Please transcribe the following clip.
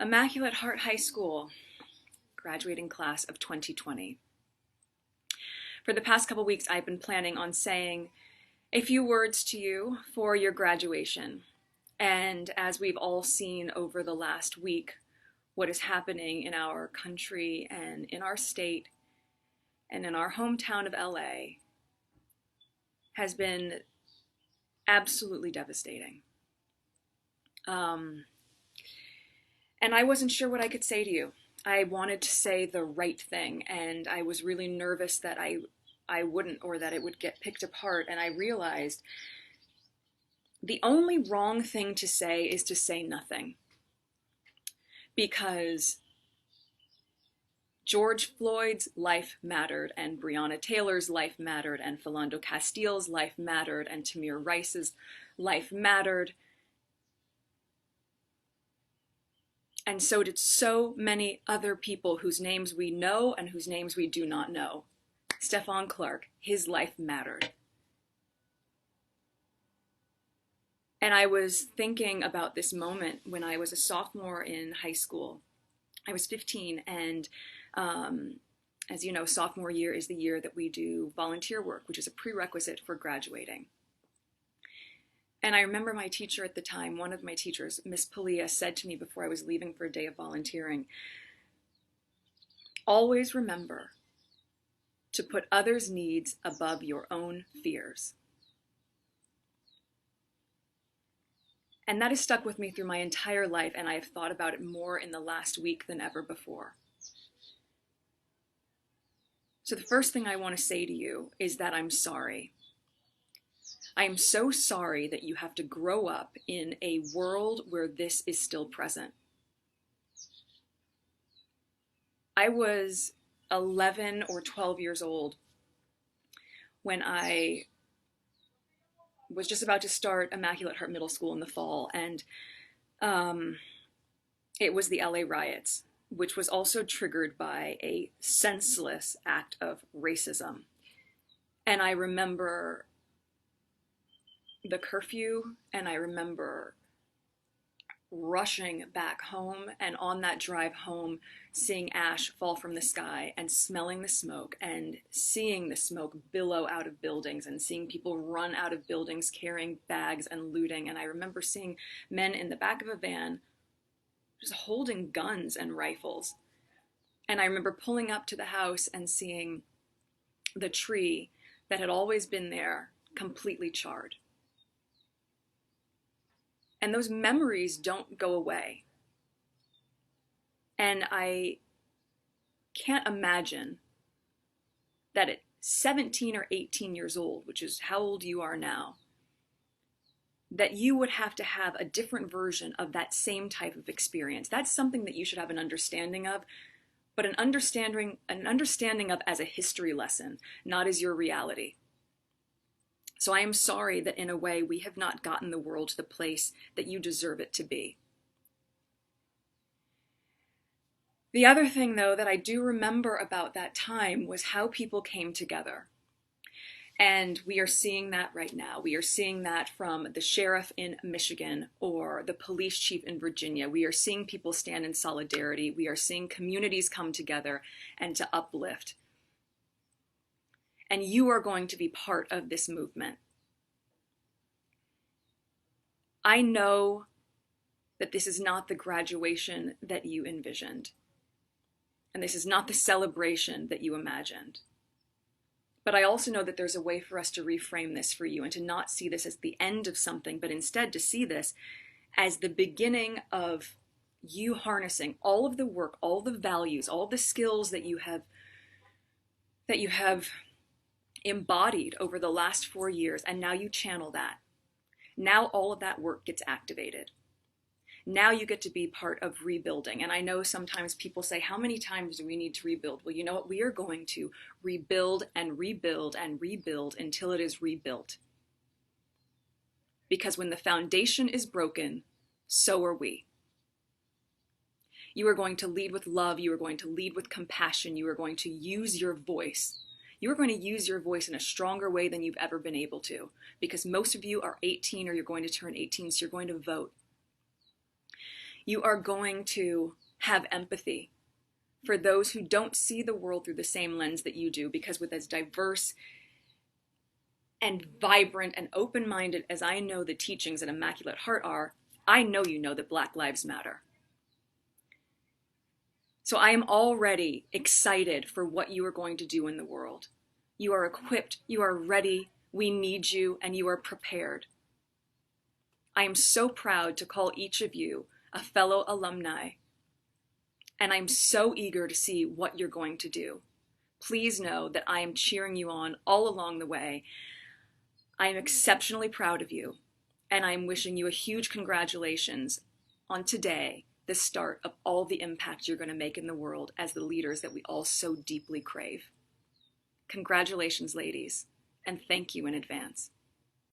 Immaculate Heart High School, graduating class of 2020. For the past couple weeks, I've been planning on saying a few words to you for your graduation. And as we've all seen over the last week, what is happening in our country and in our state and in our hometown of LA has been absolutely devastating. And I wasn't sure what I could say to you. I wanted to say the right thing, and I was really nervous that I wouldn't, or that it would get picked apart. And I realized the only wrong thing to say is to say nothing. Because George Floyd's life mattered, and Breonna Taylor's life mattered, and Philando Castile's life mattered, and Tamir Rice's life mattered. And so did so many other people whose names we know and whose names we do not know. Stephon Clark, his life mattered. And I was thinking about this moment when I was a sophomore in high school. I was 15, and as you know, sophomore year is the year that we do volunteer work, which is a prerequisite for graduating. And I remember my teacher at the time, one of my teachers, Miss Palia, said to me before I was leaving for a day of volunteering, always remember to put others' needs above your own fears. And that has stuck with me through my entire life, and I have thought about it more in the last week than ever before. So the first thing I want to say to you is that I'm sorry. I am so sorry that you have to grow up in a world where this is still present. I was 11 or 12 years old when I was just about to start Immaculate Heart Middle School in the fall, and it was the LA riots, which was also triggered by a senseless act of racism. And I remember the curfew, and I remember rushing back home, and on that drive home, seeing ash fall from the sky and smelling the smoke and seeing the smoke billow out of buildings and seeing people run out of buildings carrying bags and looting. And I remember seeing men in the back of a van just holding guns and rifles. And I remember pulling up to the house and seeing the tree that had always been there completely charred. And those memories don't go away. And I can't imagine that at 17 or 18 years old, which is how old you are now, that you would have to have a different version of that same type of experience. That's something that you should have an understanding of, but an understanding of as a history lesson, not as your reality. So I am sorry that in a way we have not gotten the world to the place that you deserve it to be. The other thing, though, that I do remember about that time was how people came together. And we are seeing that right now. We are seeing that from the sheriff in Michigan or the police chief in Virginia. We are seeing people stand in solidarity. We are seeing communities come together and to uplift. And you are going to be part of this movement. I know that this is not the graduation that you envisioned. And this is not the celebration that you imagined. But I also know that there's a way for us to reframe this for you and to not see this as the end of something, but instead to see this as the beginning of you harnessing all of the work, all the values, all the skills that you have embodied over the last 4 years, and now you channel that. Now all of that work gets activated. Now you get to be part of rebuilding. And I know sometimes people say, how many times do we need to rebuild? Well, you know what? We are going to rebuild and rebuild and rebuild until it is rebuilt. Because when the foundation is broken, so are we. You are going to lead with love. You are going to lead with compassion. You are going to use your voice. You are going to use your voice in a stronger way than you've ever been able to, because most of you are 18 or you're going to turn 18, so you're going to vote. You are going to have empathy for those who don't see the world through the same lens that you do, because with as diverse and vibrant and open-minded as I know the teachings at Immaculate Heart are, I know you know that Black Lives Matter. So I am already excited for what you are going to do in the world. You are equipped, you are ready, we need you, and you are prepared. I am so proud to call each of you a fellow alumni, and I'm so eager to see what you're going to do. Please know that I am cheering you on all along the way. I am exceptionally proud of you, and I am wishing you a huge congratulations on today, the start of all the impact you're going to make in the world as the leaders that we all so deeply crave. Congratulations, ladies, and thank you in advance.